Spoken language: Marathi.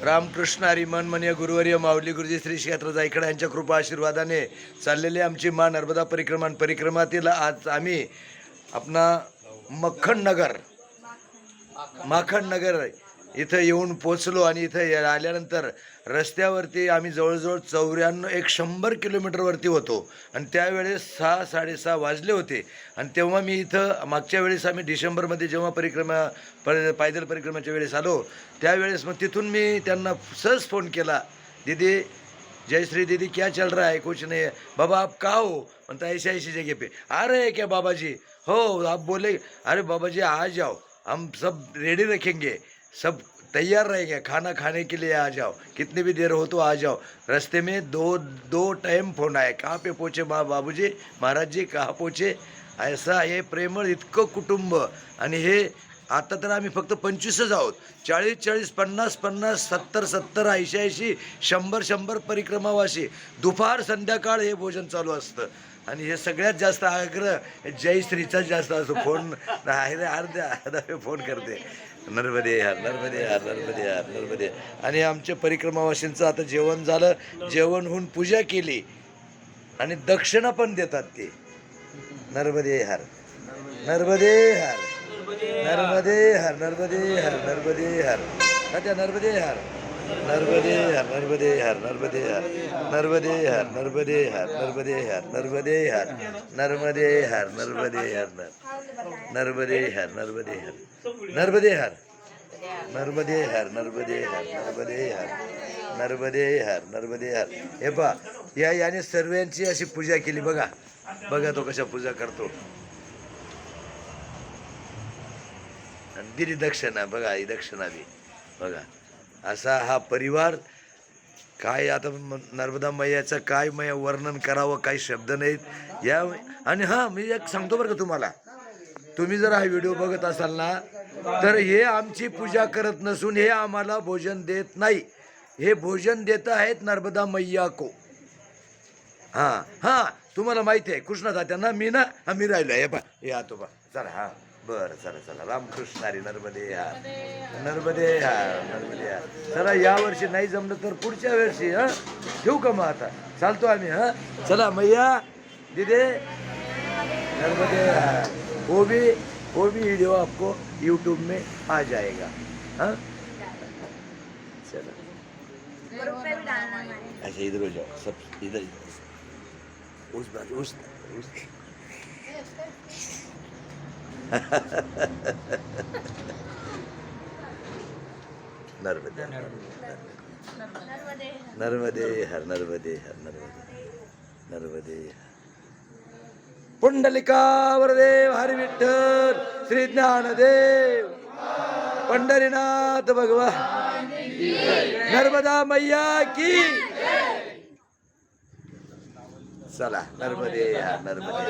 रामकृष्ण हरी मनमनीय गुरुवर्य माऊली गुरुजी श्री क्षेत्र जायकडे यांच्या कृपा आशीर्वादाने चाललेली आमची माँ नर्मदा परिक्रमातील आज आम्ही आपला माखण नगर इथं येऊन पोचलो आणि इथं आल्यानंतर रस्त्यावरती आम्ही जवळजवळ 100 किलोमीटरवरती होतो आणि त्यावेळेस 6-6:30 वाजले होते. आणि तेव्हा मी इथं मागच्या वेळेस आम्ही डिसेंबरमध्ये जेव्हा पायदल परिक्रमाच्या वेळेस आलो त्यावेळेस मग तिथून मी त्यांना सहज फोन केला, दीदी जयश्री दीदी क्या चल रहा है, कुछ नहीं है बाबा आप कहाँ हो, म्हणता ऐसी जगह पे आ रहे हैं क्या बाबा जी, हो आप बोले अरे बाबा जी आ जाओ हम सब रेडी रखेंगे, सब तैयार रहेंगे, खाना खाने के लिए आ जाओ, कितनी भी देर हो तो आ जाओ. रास्ते में दो टाइम फोन आए, कहाँ पे पहुँचे बाबूजी महाराज जी कहाँ पहुँचे. ऐसा हे प्रेमळ इतकं कुटुंब. आणि हे आता तर आम्ही फक्त 25च आहोत. 40-40, 50-50, 70-70, 80-80, 100-100 परिक्रमावासी दुपार संध्याकाळ हे भोजन चालू असतं. आणि हे सगळ्यात जास्त आग्रह जयश्रीचाच जास्त असतो. फोन अर्ध्या फोन करते, नर्मदे हर नर्मदे हर नर्मदे हर नर्मदे. आणि आमच्या परिक्रमावासींचं आता जेवण झालं, जेवण होऊन पूजा केली आणि दक्षिणा पण देतात ते. नर्मदे हर नर्मदे हर नर्मदे हर नर्मदे हर नर्मदे हर सध्या नर्मदे हर नर्मदे हर नर्मदे हर नर्मदे हर नर्मदे हर नर्मदे हर नर्मदे हर नर्मदे हर नर्मदे हर नर्मदे हर नर्मदे हर नर्मदे हर नर्मदे हर नर्मदे हर नर्मदे हर नर्मदे हर नर्मदे हर नर्मदे हर. हे पहा याने सर्वांची अशी पूजा केली. बघा बघा तो कशा पूजा करतो. दिली दक्षिणा, बघा ही दक्षिणा बी बघा. असा हा परिवार. काय आता नर्मदा मैयाचं काय वर्णन करावं, काही शब्द नाहीत या. आणि हां मी एक सांगतो बरं का तुम्हाला, तुम्ही जर हा व्हिडिओ बघत असाल ना तर हे आमची पूजा करत नसून हे आम्हाला भोजन देत नाही. हे भोजन देत आहेत नर्मदा मैया को. हां हां तुम्हाला माहिती आहे कृष्णा तात्यांना मी ना मी राहिलो हे पा हे आतो बा चला. हां बरं चला चला. रामकृष्ण हरी नर्मदे हार नर्मदे हार नर्मदे हार. चला यावर्षी नाही जमलं तर पुढच्या वर्षी. हां ठेवू का मग आता, चालतो आम्ही. हां चला मैया दीदी नर्मदे हार. वो भी वीडियो आपको यूट्यूब में आ जाएगा. हाँ चलो अच्छा इधर हो जाओ, सब इधर उस बात उस नर्मदे नर्मदे हर नर्मदे हर नर्मदे नर्मदे. पुंडलिका वरदेव हरी विठ्ठल श्री ज्ञानदेव पंढरीनाथ भगवान नर्मदा मैया की. चला नर्मदे हर नर्मदे.